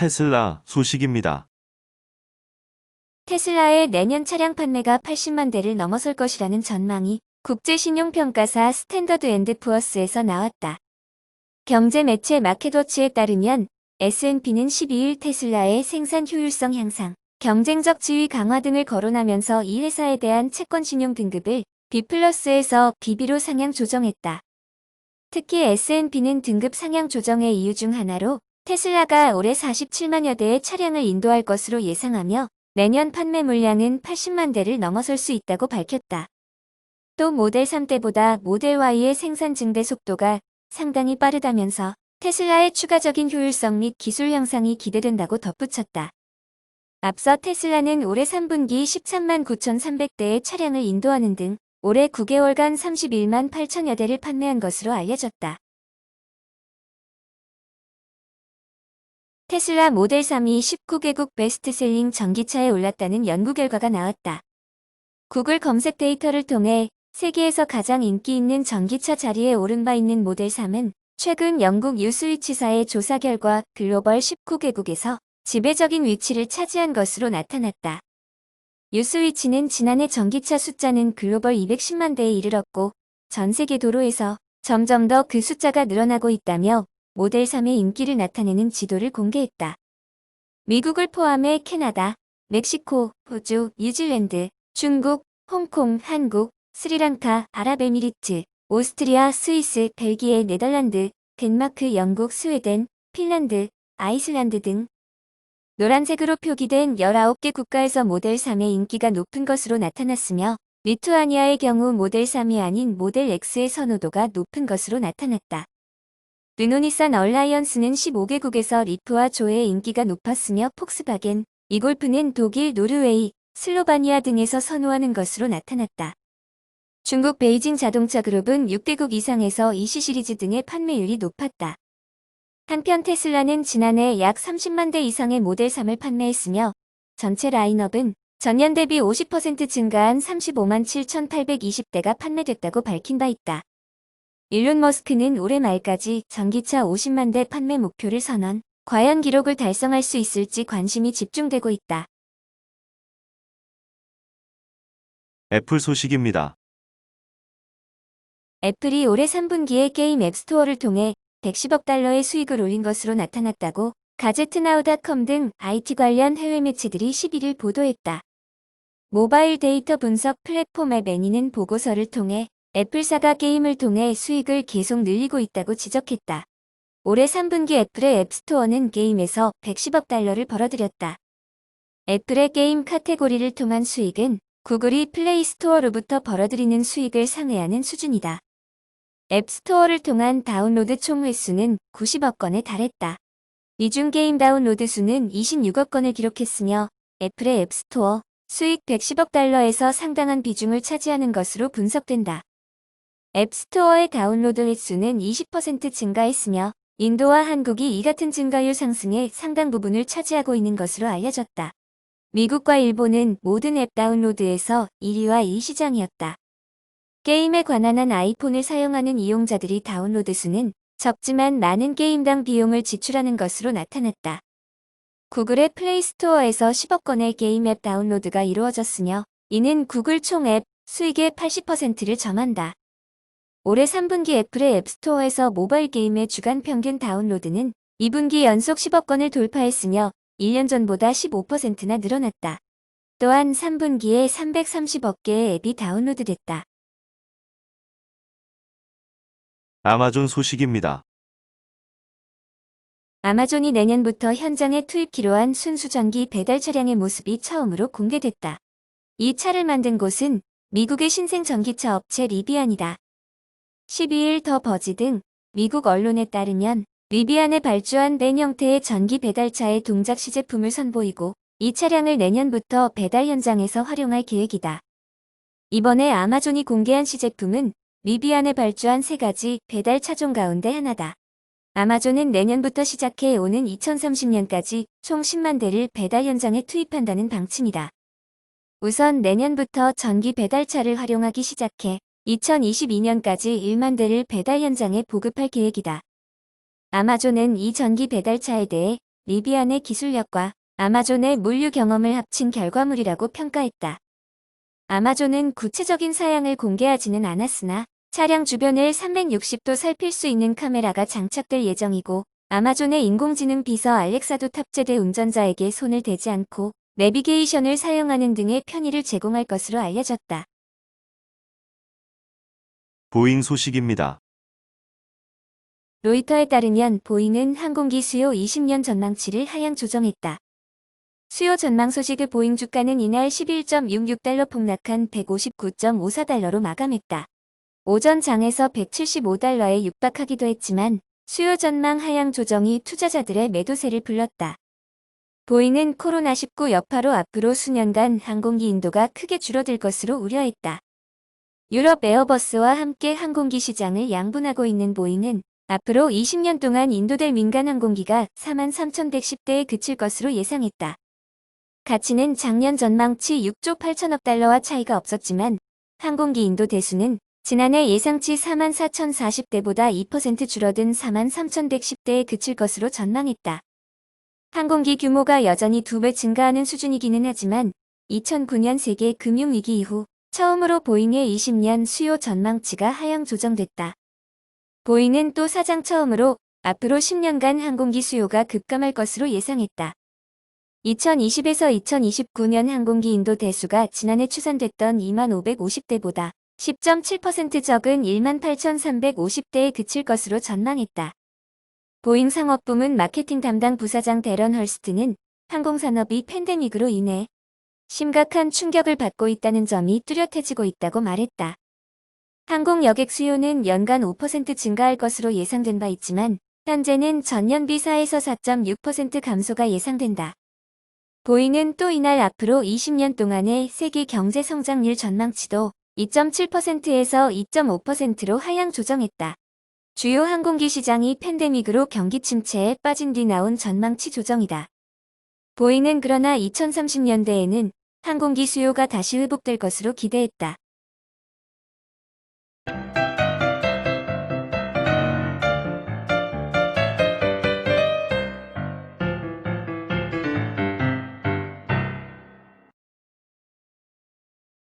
테슬라 소식입니다. 테슬라의 내년 차량 판매가 80만 대를 넘어설 것이라는 전망이 국제신용평가사 스탠더드 앤드 푸어스에서 나왔다. 경제 매체 마켓워치에 따르면 S&P는 12일 테슬라의 생산 효율성 향상, 경쟁적 지위 강화 등을 거론하면서 이 회사에 대한 채권 신용 등급을 B+에서 BB로 상향 조정했다. 특히 S&P는 등급 상향 조정의 이유 중 하나로 테슬라가 올해 47만여 대의 차량을 인도할 것으로 예상하며 내년 판매 물량은 80만 대를 넘어설 수 있다고 밝혔다. 또 모델 3때보다 모델 Y의 생산 증대 속도가 상당히 빠르다면서 테슬라의 추가적인 효율성 및 기술 향상이 기대된다고 덧붙였다. 앞서 테슬라는 올해 3분기 13만 9,300대의 차량을 인도하는 등 올해 9개월간 31만 8천여 대를 판매한 것으로 알려졌다. 테슬라 모델 3이 19개국 베스트셀링 전기차에 올랐다는 연구 결과가 나왔다. 구글 검색 데이터를 통해 세계에서 가장 인기 있는 전기차 자리에 오른 바 있는 모델 3은 최근 영국 뉴스위치사의 조사 결과 글로벌 19개국에서 지배적인 위치를 차지한 것으로 나타났다. 뉴스위치는 지난해 전기차 숫자는 글로벌 210만 대에 이르렀고 전 세계 도로에서 점점 더 그 숫자가 늘어나고 있다며 모델 3의 인기를 나타내는 지도를 공개했다. 미국을 포함해 캐나다, 멕시코, 호주, 뉴질랜드, 중국, 홍콩, 한국, 스리랑카, 아랍에미리트, 오스트리아, 스위스, 벨기에, 네덜란드, 덴마크, 영국, 스웨덴, 핀란드, 아이슬란드 등 노란색으로 표기된 19개 국가에서 모델 3의 인기가 높은 것으로 나타났으며 리투아니아의 경우 모델 3이 아닌 모델 X의 선호도가 높은 것으로 나타났다. 르노니산 얼라이언스는 15개국에서 리프와 조의 인기가 높았으며 폭스바겐, 이골프는 독일, 노르웨이, 슬로바니아 등에서 선호하는 것으로 나타났다. 중국 베이징 자동차 그룹은 6개국 이상에서 EC 시리즈 등의 판매율이 높았다. 한편 테슬라는 지난해 약 30만 대 이상의 모델 3을 판매했으며 전체 라인업은 전년 대비 50% 증가한 35만 7,820대가 판매됐다고 밝힌 바 있다. 일론 머스크는 올해 말까지 전기차 50만 대 판매 목표를 선언, 과연 기록을 달성할 수 있을지 관심이 집중되고 있다. 애플 소식입니다. 애플이 올해 3분기에 게임 앱스토어를 통해 110억 달러의 수익을 올린 것으로 나타났다고 가제트나우.com 등 IT 관련 해외 매체들이 11일 보도했다. 모바일 데이터 분석 플랫폼 앱 애니는 보고서를 통해 애플사가 게임을 통해 수익을 계속 늘리고 있다고 지적했다. 올해 3분기 애플의 앱스토어는 게임에서 110억 달러를 벌어들였다. 애플의 게임 카테고리를 통한 수익은 구글이 플레이스토어로부터 벌어들이는 수익을 상회하는 수준이다. 앱스토어를 통한 다운로드 총 횟수는 90억 건에 달했다. 이 중 게임 다운로드 수는 26억 건을 기록했으며 애플의 앱스토어 수익 110억 달러에서 상당한 비중을 차지하는 것으로 분석된다. 앱스토어의 다운로드 횟수는 20% 증가했으며 인도와 한국이 이 같은 증가율 상승의 상당 부분을 차지하고 있는 것으로 알려졌다. 미국과 일본은 모든 앱 다운로드에서 1위와 2시장이었다. 게임에 관한 한 아이폰을 사용하는 이용자들이 다운로드 수는 적지만 많은 게임당 비용을 지출하는 것으로 나타났다. 구글의 플레이스토어에서 10억 건의 게임 앱 다운로드가 이루어졌으며 이는 구글 총 앱 수익의 80%를 점한다. 올해 3분기 애플의 앱스토어에서 모바일 게임의 주간 평균 다운로드는 2분기 연속 10억 건을 돌파했으며 1년 전보다 15%나 늘어났다. 또한 3분기에 330억 개의 앱이 다운로드됐다. 아마존 소식입니다. 아마존이 내년부터 현장에 투입키로 한 순수전기 배달 차량의 모습이 처음으로 공개됐다. 이 차를 만든 곳은 미국의 신생 전기차 업체 리비안이다. 12일 더 버지 등 미국 언론에 따르면 리비안에 발주한 벤 형태의 전기 배달차의 동작 시제품을 선보이고 이 차량을 내년부터 배달 현장에서 활용할 계획이다. 이번에 아마존이 공개한 시제품은 리비안에 발주한 3가지 배달 차종 가운데 하나다. 아마존은 내년부터 시작해 오는 2030년까지 총 10만 대를 배달 현장에 투입한다는 방침이다. 우선 내년부터 전기 배달차를 활용하기 시작해 2022년까지 1만 대를 배달 현장에 보급할 계획이다. 아마존은 이 전기 배달차에 대해 리비안의 기술력과 아마존의 물류 경험을 합친 결과물이라고 평가했다. 아마존은 구체적인 사양을 공개하지는 않았으나 차량 주변을 360도 살필 수 있는 카메라가 장착될 예정이고 아마존의 인공지능 비서 알렉사도 탑재돼 운전자에게 손을 대지 않고 내비게이션을 사용하는 등의 편의를 제공할 것으로 알려졌다. 보잉 소식입니다. 로이터에 따르면 보잉은 항공기 수요 20년 전망치를 하향 조정했다. 수요 전망 소식의 보잉 주가는 이날 11.66달러 폭락한 159.54달러로 마감했다. 오전 장에서 175달러에 육박하기도 했지만 수요 전망 하향 조정이 투자자들의 매도세를 불렀다. 보잉은 코로나19 여파로 앞으로 수년간 항공기 인도가 크게 줄어들 것으로 우려했다. 유럽 에어버스와 함께 항공기 시장을 양분하고 있는 보잉은 앞으로 20년 동안 인도될 민간 항공기가 43,110대에 그칠 것으로 예상했다. 가치는 작년 전망치 6조 8천억 달러와 차이가 없었지만 항공기 인도 대수는 지난해 예상치 44,040대보다 2% 줄어든 43,110대에 그칠 것으로 전망했다. 항공기 규모가 여전히 2배 증가하는 수준이기는 하지만 2009년 세계 금융위기 이후 처음으로 보잉의 20년 수요 전망치가 하향 조정됐다. 보잉은 또 사장 처음으로 앞으로 10년간 항공기 수요가 급감할 것으로 예상했다. 2020에서 2029년 항공기 인도 대수가 지난해 추산됐던 2550대보다 10.7% 적은 18,350대에 그칠 것으로 전망했다. 보잉 상업부문 마케팅 담당 부사장 데런 헐스트는 항공산업이 팬데믹으로 인해 심각한 충격을 받고 있다는 점이 뚜렷해지고 있다고 말했다. 항공 여객 수요는 연간 5% 증가할 것으로 예상된 바 있지만 현재는 전년비 4에서 4.6% 감소가 예상된다. 보잉은 또 이날 앞으로 20년 동안의 세계 경제 성장률 전망치도 2.7%에서 2.5%로 하향 조정했다. 주요 항공기 시장이 팬데믹으로 경기 침체에 빠진 뒤 나온 전망치 조정이다. 보잉은 그러나 2030년대에는 항공기 수요가 다시 회복될 것으로 기대했다.